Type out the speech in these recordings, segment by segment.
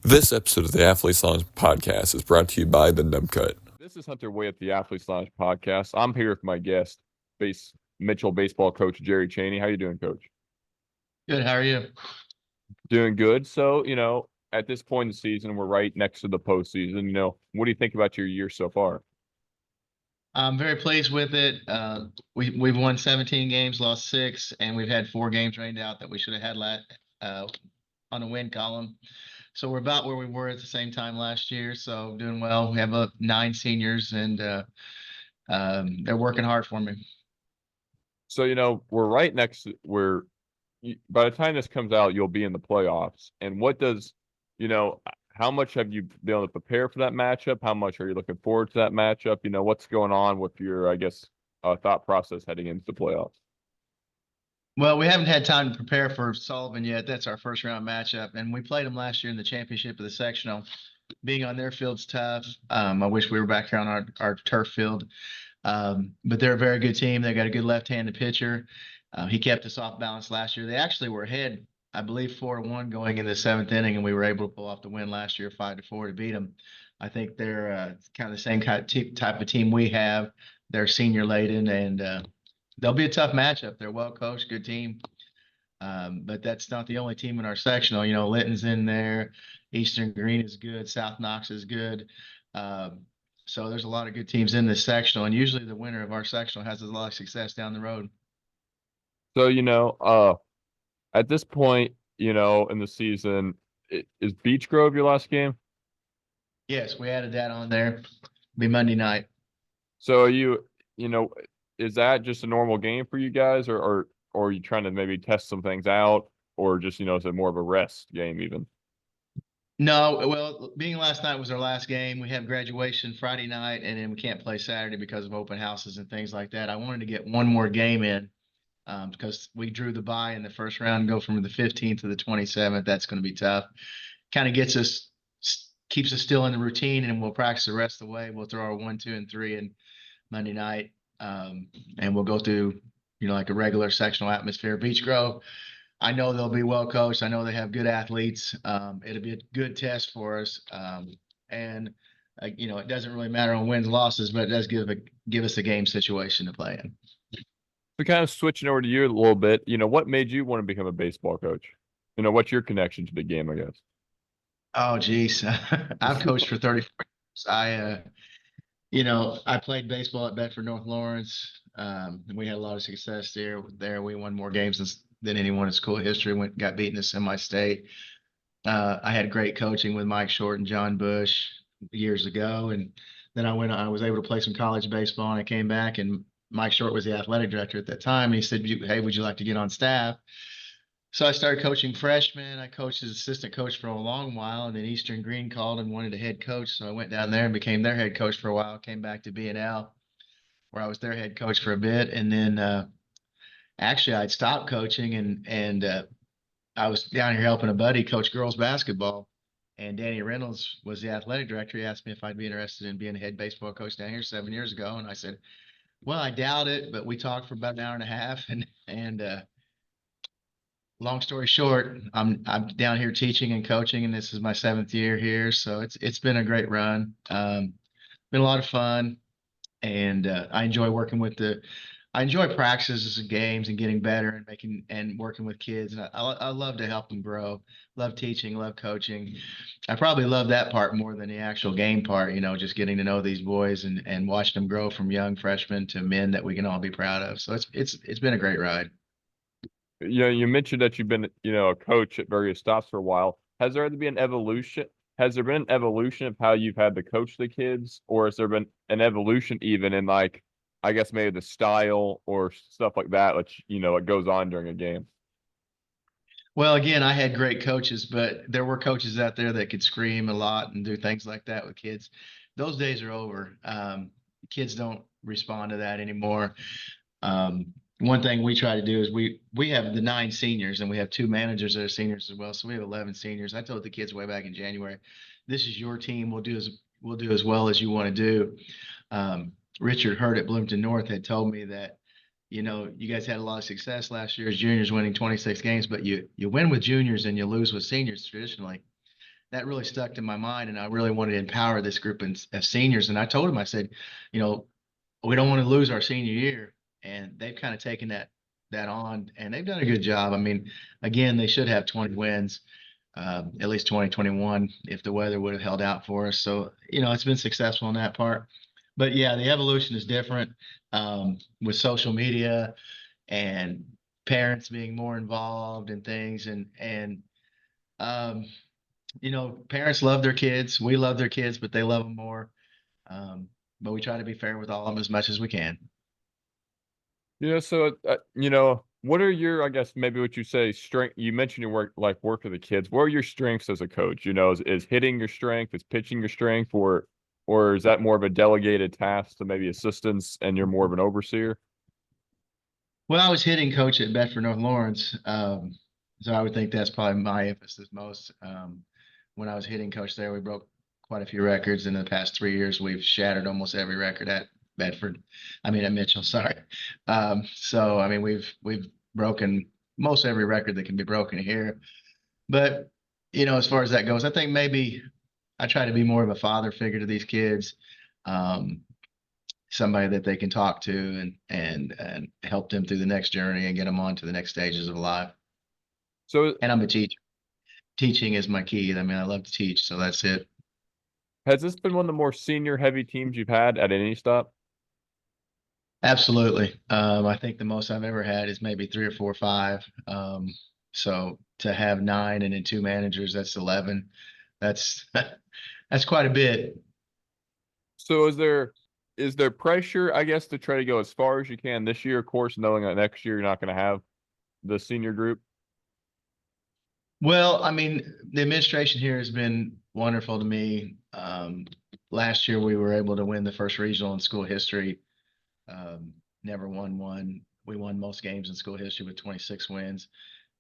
This episode of the Athletes Lounge podcast is brought to you by the Nub Cut. This is Hunter Way at the Athletes Lounge podcast. I'm here with my guest, Mitchell baseball coach Jerry Chaney. How you doing, Coach? Good. How are you? Doing good. So, at this point in the season, we're right next to the postseason. What do you think about your year so far? I'm very pleased with it. We've won 17 games, lost 6, and we've had 4 games rained out that we should have had on the win column. So we're about where we were at the same time last year. So doing well. We have 9 seniors, and they're working hard for me. So, we're right next to where by the time this comes out, you'll be in the playoffs. And how much have you been able to prepare for that matchup? How much are you looking forward to that matchup? What's going on with your, thought process heading into the playoffs? Well, we haven't had time to prepare for Sullivan yet. That's our first round matchup, and we played them last year in the championship of the sectional. Being on their field's tough. I wish we were back here on our turf field. But they're a very good team. They got a good left-handed pitcher. He kept us off balance last year. They actually were ahead, I believe, 4-1 going in the 7th inning, and we were able to pull off the win last year, 5-4 to beat them. I think they're kind of the same type of team we have. They're senior laden, and they'll be a tough matchup. They're well coached, good team. But that's not the only team in our sectional. Linton's in there. Eastern Green is good. South Knox is good. So there's a lot of good teams in this sectional, and usually the winner of our sectional has a lot of success down the road. So, at this point, in the season, is Beech Grove your last game? Yes, we added that on there. It'll be Monday night. So is that just a normal game for you guys, or are you trying to maybe test some things out, or just, is it more of a rest game even? No, well, being last night was our last game. We have graduation Friday night, and then we can't play Saturday because of open houses and things like that. I wanted to get one more game in because we drew the bye in the first round, go from the 15th to the 27th. That's going to be tough. Kind of keeps us still in the routine, and we'll practice the rest of the way. We'll throw our 1, 2, and 3 in Monday night, and we'll go through, like a regular sectional atmosphere. Beech Grove, I know they'll be well coached. I know they have good athletes. It'll be a good test for us. And it doesn't really matter on wins, losses, but it does give us a game situation to play in. So kind of switching over to you a little bit, what made you want to become a baseball coach? What's your connection to the game, I guess? Oh, geez. I've coached for 34 years. I played baseball at Bedford North Lawrence. We had a lot of success there. We won more games than anyone in school history. Got beaten in semi-state. I had great coaching with Mike Short and John Bush years ago, and then I was able to play some college baseball, and I came back, and Mike Short was the athletic director at that time. And he said, "Hey, would you like to get on staff?" So I started coaching freshmen. I coached as assistant coach for a long while, and then Eastern Green called and wanted a head coach. So I went down there and became their head coach for a while. Came back to B&L, where I was their head coach for a bit, and then actually I'd stopped coaching, and I was down here helping a buddy coach girls basketball. And Danny Reynolds was the athletic director. He asked me if I'd be interested in being a head baseball coach down here 7 years ago, and I said, "Well, I doubt it," but we talked for about an hour and a half, and long story short, I'm down here teaching and coaching, and this is my 7th year here. So it's been a great run. Been a lot of fun, and I enjoy I enjoy practices and games and getting better and working with kids. And I love to help them grow. Love teaching, love coaching. I probably love that part more than the actual game part. Just getting to know these boys and watching them grow from young freshmen to men that we can all be proud of. So it's been a great ride. You mentioned that you've been, a coach at various stops for a while. Has there been an evolution? Has there been an evolution of how you've had to coach the kids, or has there been an evolution even in, like, I guess maybe the style or stuff like that, which, it goes on during a game? Well, again, I had great coaches, but there were coaches out there that could scream a lot and do things like that with kids. Those days are over. Kids don't respond to that anymore. One thing we try to do is we have the 9 seniors, and we have 2 managers that are seniors as well. So we have 11 seniors. I told the kids way back in January, "This is your team. We'll do as well as you want to do." Richard Hurt at Bloomington North had told me that, you guys had a lot of success last year as juniors, winning 26 games, but you win with juniors and you lose with seniors traditionally. that really stuck in my mind, and I really wanted to empower this group of seniors. And I told them, I said, you know, we don't want to lose our senior year, and they've kind of taken that on, and they've done a good job. I mean, again, they should have 20 wins, at least 2021, if the weather would have held out for us. So, it's been successful in that part. But yeah, the evolution is different, with social media and parents being more involved in things, and um, parents love their kids. We love their kids, but they love them more. But we try to be fair with all of them as much as we can. So, what are your, I guess, maybe what you say, strength? You mentioned your work with the kids. What are your strengths as a coach? Is hitting your strength? Is pitching your strength? Or is that more of a delegated task to maybe assistants and you're more of an overseer? Well, I was hitting coach at Bedford North Lawrence. So I would think that's probably my emphasis most. When I was hitting coach there, we broke quite a few records. In the past 3 years, we've shattered almost every record at Bedford. I mean, at Mitchell, sorry. So I mean, we've broken most every record that can be broken here. But as far as that goes, I think maybe I try to be more of a father figure to these kids, somebody that they can talk to and help them through the next journey and get them on to the next stages of life. So, And I'm a teacher. Teaching is my key. I mean, I love to teach, so that's it. has this been one of the more senior heavy teams you've had at any stop? Absolutely. I think the most I've ever had is maybe 3 or 4 or 5. So to have 9 and then 2 managers, that's 11. That's that's quite a bit. So is there pressure, I guess, to try to go as far as you can this year, of course, knowing that next year you're not going to have the senior group? Well, I mean, the administration here has been wonderful to me. Last year we were able to win the first regional in school history. Never won one. We won most games in school history with 26 wins.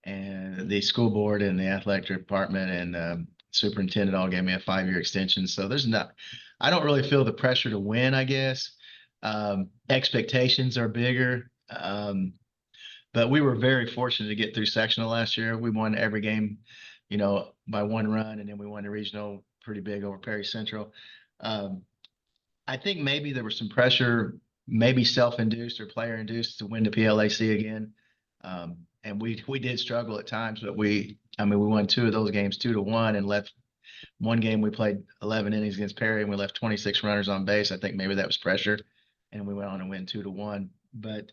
And the school board and the athletic department and superintendent all gave me a 5-year extension. So I don't really feel the pressure to win, I guess. Expectations are bigger. But we were very fortunate to get through sectional last year. We won every game, by 1 run, and then we won the regional pretty big over Perry Central. I think maybe there was some pressure, maybe self-induced or player-induced, to win the PLAC again. And we did struggle at times, but we won 2 of those games 2-1, and left one game. We played 11 innings against Perry, and we left 26 runners on base. I think maybe that was pressure, and we went on to win 2-1. But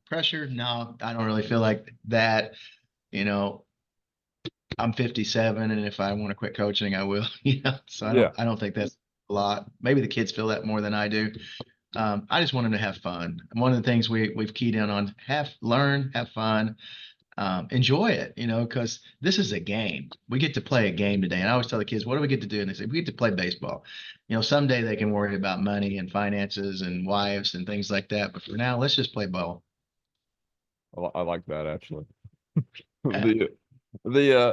pressure, no, I don't really feel like that. I'm 57, and if I want to quit coaching, I will. So I don't think that's a lot. Maybe the kids feel that more than I do. I just want them to have fun. And one of the things we've keyed in on: learn, have fun, enjoy it. Because this is a game. We get to play a game today. And I always tell the kids, what do we get to do? And they say, we get to play baseball. Someday they can worry about money and finances and wives and things like that. But for now, let's just play ball. I like that, actually. Yeah.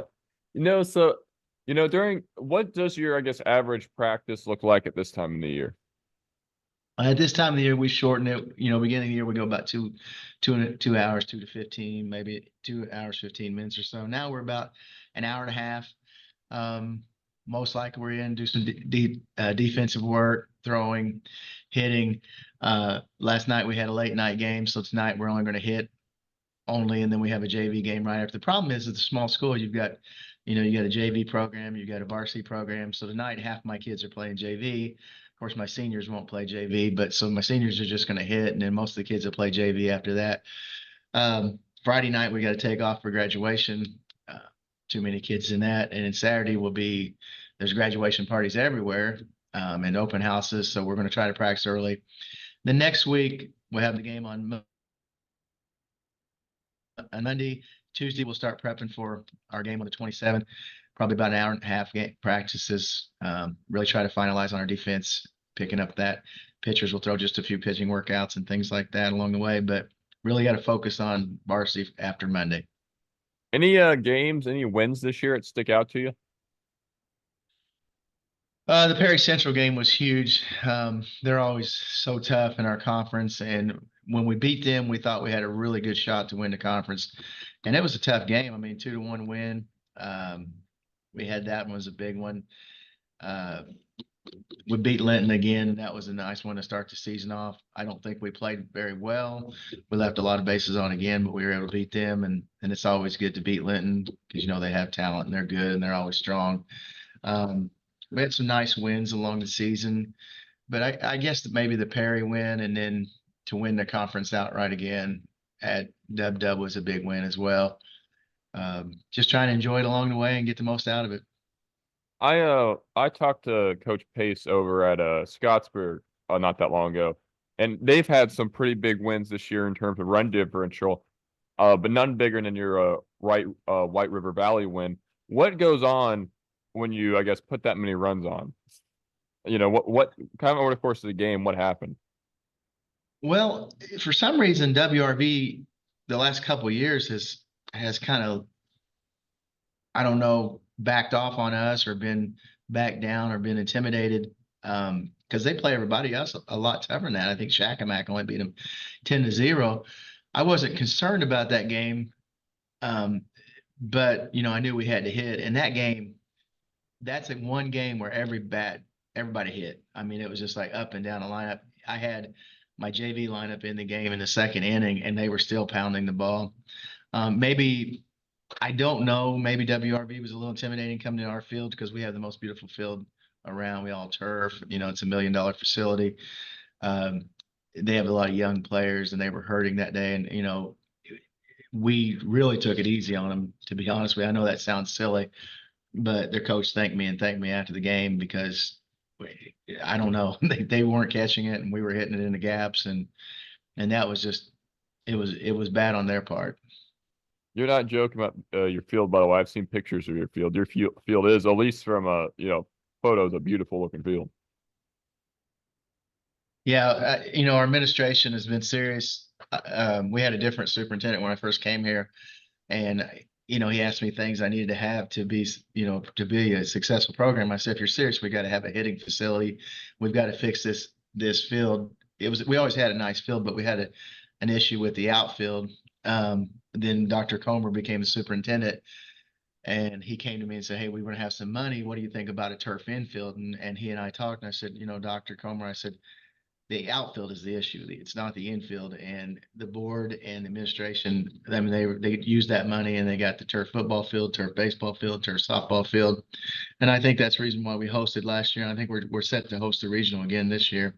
During what does your, I guess, average practice look like at this time of the year? At this time of the year, we shorten it. Beginning of the year, we go about 2 hours, 2 to 15, maybe 2 hours, 15 minutes or so. Now we're about an hour and a half. Most likely we're in do some defensive work, throwing, hitting. Last night we had a late night game, so tonight we're only going to hit only, and then we have a JV game right after. The problem is, it's a small school. You've got, you got a JV program, you got a varsity program. So tonight, half my kids are playing JV. Of course, my seniors won't play JV, but so my seniors are just going to hit, and then most of the kids will play JV after that. Friday night, we got to take off for graduation. Too many kids in that. And then Saturday there's graduation parties everywhere, and open houses. So we're going to try to practice early. The next week, we'll have the game on Monday. Tuesday, we'll start prepping for our game on the 27th. Probably about an hour and a half game practices. Really try to finalize on our defense, picking up that. Pitchers will throw just a few pitching workouts and things like that along the way, but really got to focus on varsity after Monday. Any games, any wins this year that stick out to you? The Perry Central game was huge. They're always so tough in our conference, and when we beat them, we thought we had a really good shot to win the conference, and it was a tough game. I mean, 2-1 win. We had that one was a big one. We beat Linton again, and that was a nice one to start the season off. I don't think we played very well. We left a lot of bases on again, but we were able to beat them, and it's always good to beat Linton because they have talent and they're good and they're always strong. We had some nice wins along the season, but I guess that maybe the Perry win and then to win the conference outright again at Dub Dub was a big win as well. Just trying to enjoy it along the way and get the most out of it. I talked to Coach Pace over at Scottsburg not that long ago, and they've had some pretty big wins this year in terms of run differential, but none bigger than your White River Valley win. What goes on when you, I guess, put that many runs on? What kind of over the course of the game, what happened? Well, for some reason, WRV the last couple of years has kind of, I don't know, backed off on us or been backed down or been intimidated because they play everybody else a lot tougher than that. I think Shakamak only beat them 10-0. I wasn't concerned about that game, but I knew we had to hit. And that game, that's one game where everybody hit. I mean, it was just like up and down the lineup. I had my JV lineup in the game in the second inning, and they were still pounding the ball. Maybe I don't know. Maybe WRV was a little intimidating coming to our field because we have the most beautiful field around. We all turf. It's $1 million facility. They have a lot of young players, and they were hurting that day. And we really took it easy on them. To be honest with you, I know that sounds silly, but their coach thanked me after the game because I don't know, they weren't catching it, and we were hitting it in the gaps, and that was just it was bad on their part. You're not joking about your field, by the way. I've seen pictures of your field. Your field is, at least from photos, a beautiful looking field. Yeah, our administration has been serious. We had a different superintendent when I first came here, and he asked me things I needed to have to be a successful program. I said, if you're serious, we got to have a hitting facility. We've got to fix this field. We always had a nice field, but we had an issue with the outfield. Then Dr. Comer became the superintendent, and he came to me and said, hey, we want to have some money. What do you think about a turf infield? And he and I talked, and I said, Dr. Comer, I said, the outfield is the issue. It's not the infield. And the board and the administration, I mean, they used that money and they got the turf football field, turf baseball field, turf softball field. And I think that's the reason why we hosted last year. And I think we're set to host the regional again this year.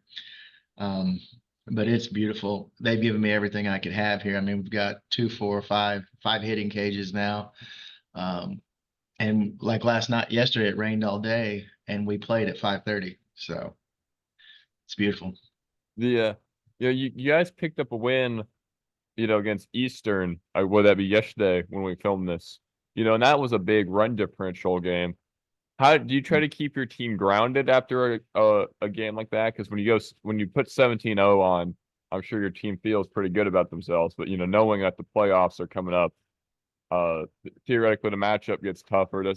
But it's beautiful. They've given me everything I could have here. I mean, we've got 2, 4, 5 hitting cages now. And like yesterday, it rained all day and we played at 5:30. So it's beautiful. You guys picked up a win, against Eastern. Would that be yesterday when we filmed this? And that was a big run differential game. How do you try to keep your team grounded after a game like that? Because when you put 17-0 on, I'm sure your team feels pretty good about themselves. But knowing that the playoffs are coming up, theoretically the matchup gets tougher. Do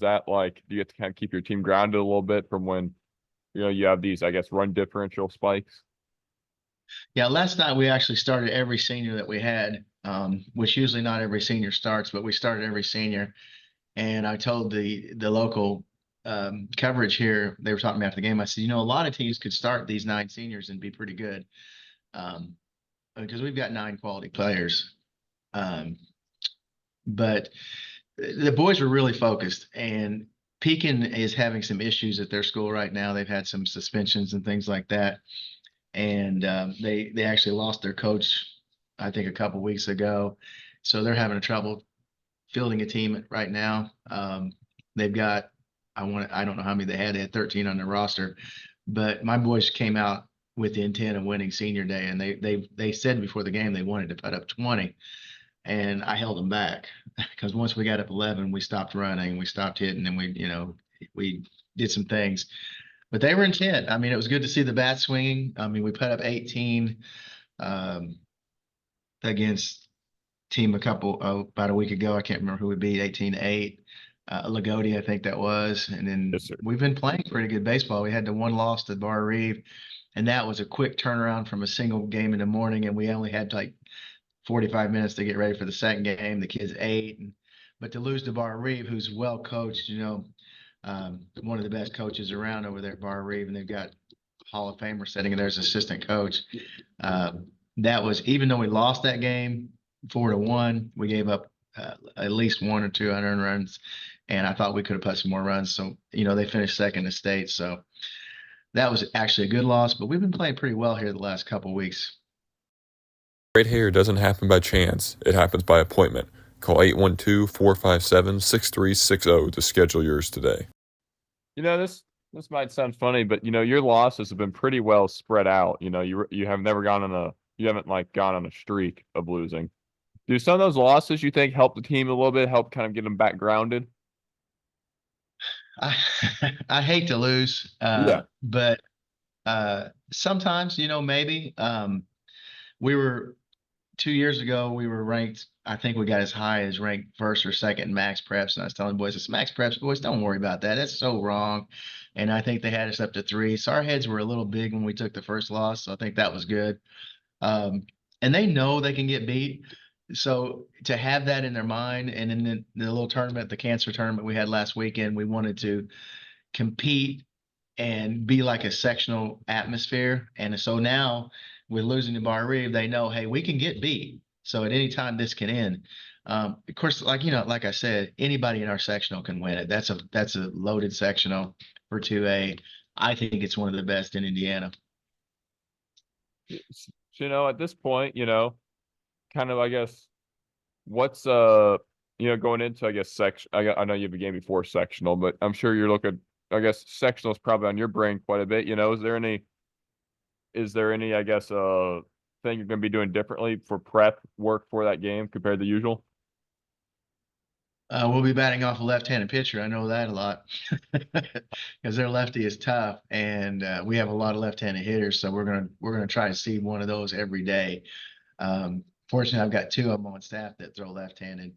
you get to kind of keep your team grounded a little bit from when you have these, I guess, run differential spikes? Yeah, last night we actually started every senior that we had, which usually not every senior starts, but we started every senior. And I told the local coverage here, they were talking about the game. I said, a lot of teams could start these 9 seniors and be pretty good because we've got 9 quality players. But the boys were really focused, and Pekin is having some issues at their school right now. They've had some suspensions and things like that. And they actually lost their coach, I think, a couple weeks ago. So they're having trouble fielding a team right now. They've got, I don't know how many they had 13 on their roster, but my boys came out with the intent of winning senior day. And they said before the game, they wanted to put up 20, and I held them back because once we got up 11, we stopped running, we stopped hitting, and we did some things. But they were intent. I mean, it was good to see the bat swinging. I mean, we put up 18 against team about a week ago. I can't remember who we beat, 18-8. Lagodi, I think that was. And then Yes, sir. We've been playing pretty good baseball. We had the one loss to Bar Reeve, and that was a quick turnaround from a single game in the morning. And we only had like 45 minutes to get ready for the second game. The kids ate. But to lose to Bar Reeve, who's well coached, one of the best coaches around over there at Bar Reeve, and they've got Hall of Famer sitting there as assistant coach. That was, even though we lost that game 4-1, we gave up at least 1 or 2 unearned runs, and I thought we could have put some more runs. So, they finished second in the state. So that was actually a good loss, but we've been playing pretty well here the last couple of weeks. Great hair doesn't happen by chance. It happens by appointment. Call 812-457-6360 to schedule yours today. This might sound funny, but your losses have been pretty well spread out. You have never you haven't gone on a streak of losing. Do some of those losses you think help the team a little bit, help kind of get them back grounded? I I hate to lose, but sometimes, maybe. We were 2 years ago, we were ranked, I think we got as high as ranked first or second in max preps. And I was telling boys, it's max preps, boys, don't worry about that. That's so wrong. And I think they had us up to 3. So our heads were a little big when we took the first loss. So I think that was good. And they know they can get beat. So to have that in their mind, and in the little tournament, the cancer tournament we had last weekend, we wanted to compete and be like a sectional atmosphere. And so now with losing to Bar Reeve, they know, hey, we can get beat. So at any time this can end. Of course, like I said, anybody in our sectional can win it. That's a loaded sectional for 2A. I think it's one of the best in Indiana. So, at this point, kind of, I guess, what's going into, I guess, section. I know you have a game before sectional, but I'm sure you're looking. I guess sectional is probably on your brain quite a bit. Is there any, I guess, thing you're going to be doing differently for prep work for that game compared to usual? We'll be batting off a left-handed pitcher. I know that a lot because their lefty is tough, and we have a lot of left-handed hitters. So we're gonna try to see one of those every day. Fortunately, I've got 2 of them on staff that throw left-handed,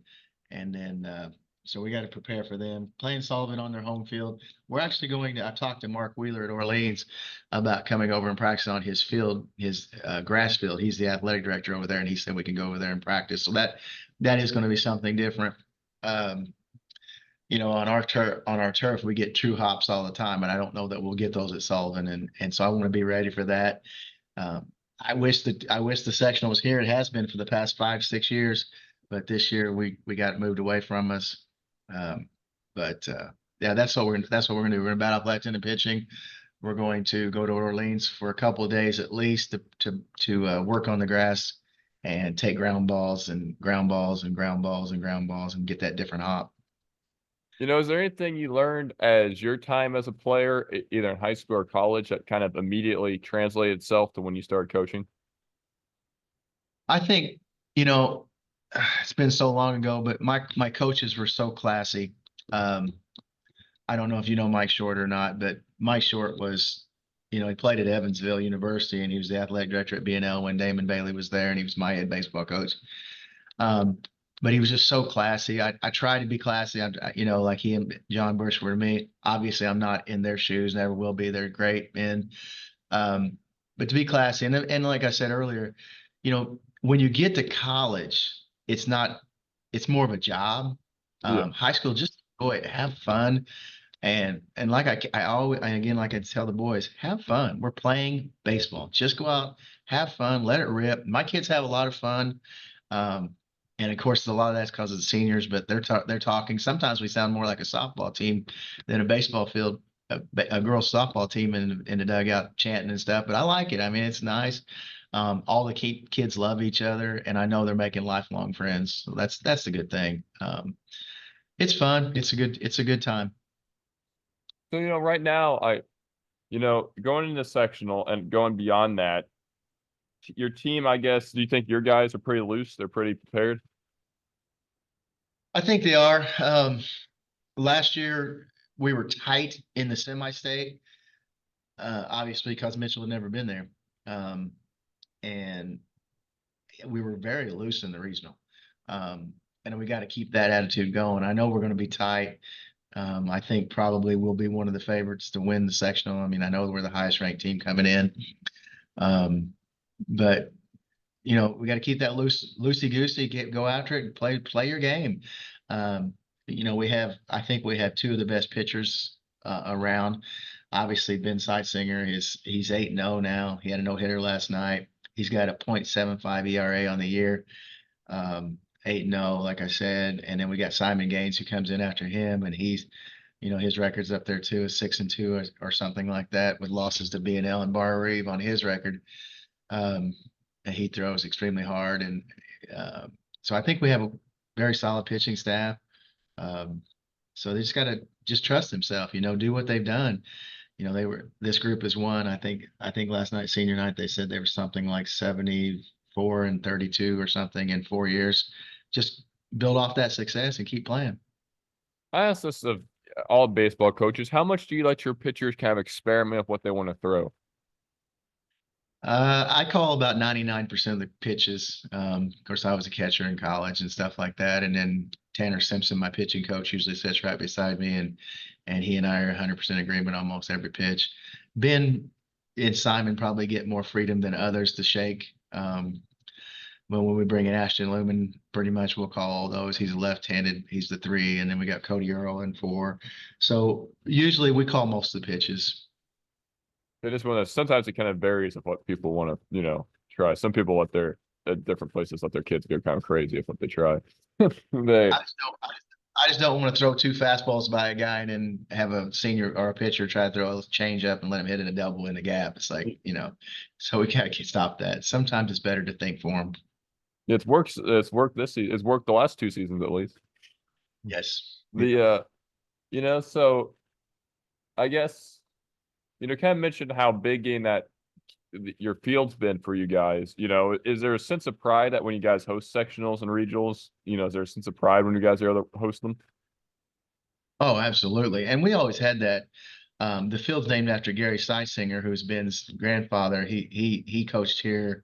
and then so we got to prepare for them. Playing Sullivan on their home field. We're actually I talked to Mark Wheeler at Orleans about coming over and practice on his field, his grass field. He's the athletic director over there, and he said we can go over there and practice. So that is going to be something different. On our turf, we get true hops all the time, and I don't know that we'll get those at Sullivan, and so I want to be ready for that. I wish the sectional was here. It has been for the past 5-6 years, but this year we got it moved away from us. Yeah, that's what we're gonna do. We're gonna bat off left-handed pitching. We're going to go to Orleans for a couple of days at least to work on the grass and take ground balls and ground balls and ground balls and ground balls and get that different hop. Is there anything you learned as your time as a player, either in high school or college, that kind of immediately translated itself to when you started coaching? I think, it's been so long ago, but my coaches were so classy. I don't know if you know Mike Short or not, but Mike Short was, he played at Evansville University, and he was the athletic director at BNL when Damon Bailey was there, and he was my head baseball coach. But he was just so classy. I try to be classy. Like he and John Bush were to me. Obviously, I'm not in their shoes, never will be. They're great men. But to be classy, and like I said earlier, when you get to college, it's more of a job. High school, just go ahead, have fun. And like I always, and again, like I tell the boys, have fun. We're playing baseball. Just go out, have fun, let it rip. My kids have a lot of fun. And of course, a lot of that's because of the seniors, but they're talking. Sometimes we sound more like a softball team than a baseball field, a girls softball team in the dugout chanting and stuff. But I like it. I mean, it's nice. All the kids love each other, and I know they're making lifelong friends. So that's the good thing. It's fun. It's a good time. So, right now, going into sectional and going beyond that, your team, I guess, do you think your guys are pretty loose? They're pretty prepared? I think they are. Last year, we were tight in the semi-state, obviously because Mitchell had never been there. And we were very loose in the regional. And we got to keep that attitude going. I know we're going to be tight. I think probably we'll be one of the favorites to win the sectional. I mean, I know we're the highest ranked team coming in. But we got to keep that loosey goosey, go after it and play your game. I think we have 2 of the best pitchers around. Obviously, Ben Sitsinger he's 8-0 now. He had a no hitter last night. He's got a .75 ERA on the year. 8-0, like I said, and then we got Simon Gaines who comes in after him, and he's, his record's up there too, is 6-2 or something like that, with losses to B&L and Bar Reeve on his record. And he throws extremely hard, and so I think we have a very solid pitching staff. So they just got to just trust themselves, do what they've done. This group has won. I think last night, senior night, they said they were something like 74-32 or something in 4 years. Just build off that success and keep playing. I ask this of all baseball coaches: how much do you let your pitchers kind of experiment with what they want to throw? I call about 99% of the pitches. Of course, I was a catcher in college and stuff like that. And then Tanner Simpson, my pitching coach, usually sits right beside me, and he and I are 100% agreement on almost every pitch. Ben and Simon probably get more freedom than others to shake. But when we bring in Ashton Lumen, pretty much we'll call all those. He's left-handed. He's the 3, and then we got Cody Earl in 4. So usually we call most of the pitches. They just want to. Sometimes it kind of varies of what people want to, try. Some people let at different places let their kids go kind of crazy with what they try. They I just don't want to throw 2 fastballs by a guy and then have a senior or a pitcher try to throw a change up and let him hit in a double in the gap. It's like, so we gotta stop that. Sometimes it's better to think for him. It's worked this season. It's worked the last 2 seasons at least. Yes. So I guess, kind of mentioned how big game that your field's been for you guys. Is there a sense of pride that when you guys host sectionals and regionals, is there a sense of pride when you guys are able to host them? Oh, absolutely. And we always had that. The field's named after Gary Seisinger, who's Ben's grandfather. He coached here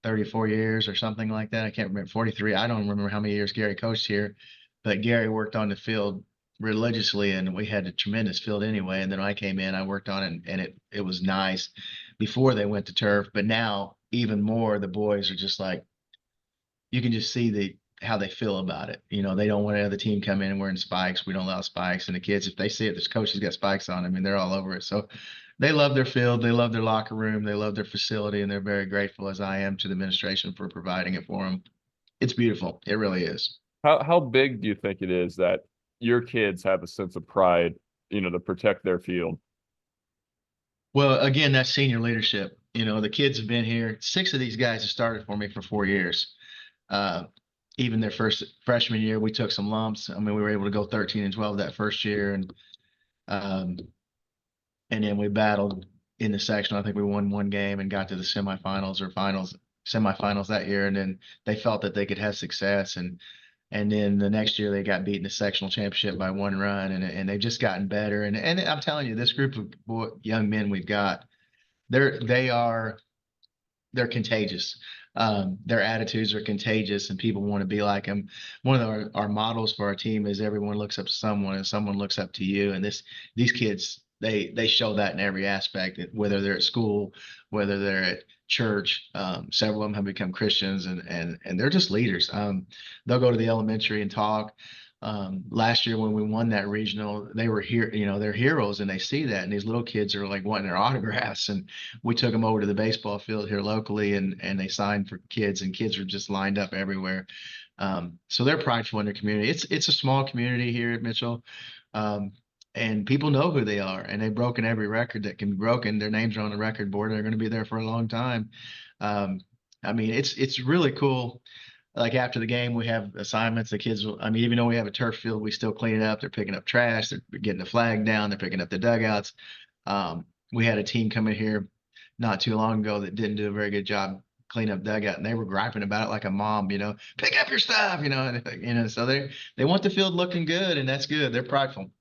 34 years or something like that. I can't remember, 43. I don't remember how many years Gary coached here, but Gary worked on the field religiously, and we had a tremendous field anyway. And then I came in, I worked on it, and it was nice before they went to turf. But now even more, the boys are just like, you can just see how they feel about it. They don't want another team come in wearing spikes. We don't allow spikes. And the kids, if they see it, this coach has got spikes on. I mean, they're all over it. So they love their field. They love their locker room. They love their facility. And they're very grateful, as I am, to the administration for providing it for them. It's beautiful. It really is. How big do you think it is that your kids have a sense of pride, to protect their field? Well, again, that's senior leadership. The kids have been here. 6 of these guys have started for me for 4 years. Even their first freshman year, we took some lumps. I mean, we were able to go 13-12 that first year, and then we battled in the sectional. I think we won 1 game and got to the semifinals that year. And then they felt that they could have success, and then the next year they got beat in the sectional championship by 1 run, and they've just gotten better. And I'm telling you, this group of young men we've got, they're contagious. Their attitudes are contagious, and people want to be like them. One of our models for our team is everyone looks up to someone, and someone looks up to you. And these kids, they show that in every aspect, whether they're at school, whether they're at church. Several of them have become Christians, and they're just leaders. They'll go to the elementary and talk. Last year when we won that regional, they were here, they're heroes, and they see that, and these little kids are like wanting their autographs, and we took them over to the baseball field here locally, and they signed for kids, and kids were just lined up everywhere. So they're prideful in their community. It's a small community here at Mitchell. And people know who they are, and they've broken every record that can be broken. Their names are on the record board. They're going to be there for a long time. I mean, it's really cool. Like after the game, we have assignments. The kids will, even though we have a turf field, we still clean it up. They're picking up trash. They're getting the flag down. They're picking up the dugouts. We had a team come in here not too long ago that didn't do a very good job cleaning up dugout, and they were griping about it like a mom, pick up your stuff, so they want the field looking good, and that's good. They're prideful.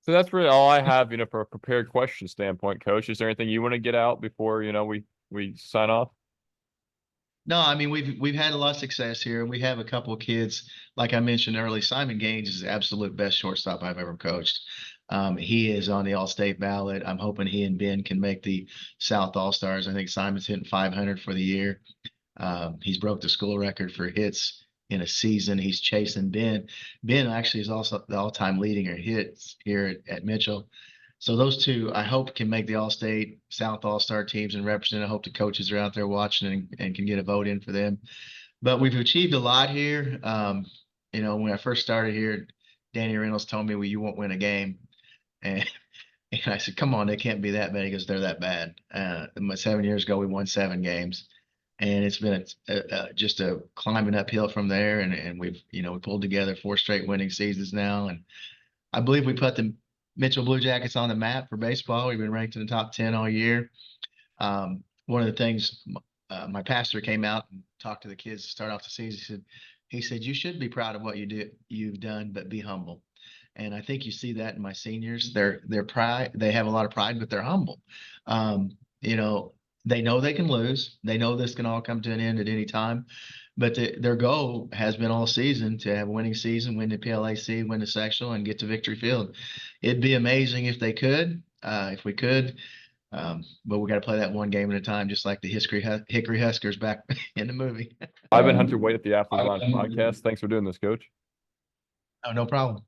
So that's really all I have, for a prepared question standpoint, Coach. Is there anything you want to get out before, we sign off? No, we've had a lot of success here. We have a couple of kids, like I mentioned earlier. Simon Gaines is the absolute best shortstop I've ever coached. He is on the All-State ballot. I'm hoping he and Ben can make the South All-Stars. I think Simon's hitting 500 for the year. He's broke the school record for hits in a season. He's chasing Ben. Ben actually is also the all-time leading in hits here at Mitchell. So those two, I hope, can make the All-State South All-Star teams and represent. I hope the coaches are out there watching and can get a vote in for them. But we've achieved a lot here. When I first started here, Danny Reynolds told me, well, you won't win a game. And, and I said, come on, they can't be that bad. He goes, they're that bad. 7 years ago, we won 7 games. And it's been just a climbing uphill from there. And we pulled together 4 straight winning seasons now. And I believe we put the Mitchell Blue Jackets on the map for baseball. We've been ranked in the top 10 all year. One of the things, my pastor came out and talked to the kids to start off the season. He said, you should be proud of what you've done, but be humble. And I think you see that in my seniors. Their pride, they have a lot of pride, but they're humble. They know they can lose. They know this can all come to an end at any time. But their goal has been all season to have a winning season, win the PLAC, win the sectional, and get to Victory Field. It'd be amazing if they could, if we could. But we got to play that one game at a time, just like the Hickory Huskers back in the movie. I've been Hunter Wade at the Athletes Lounge podcast. Thanks for doing this, Coach. Oh, no problem.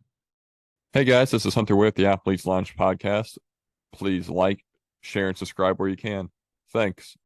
Hey guys, this is Hunter Wade at the Athletes Lounge podcast. Please like, share, and subscribe where you can. Thanks.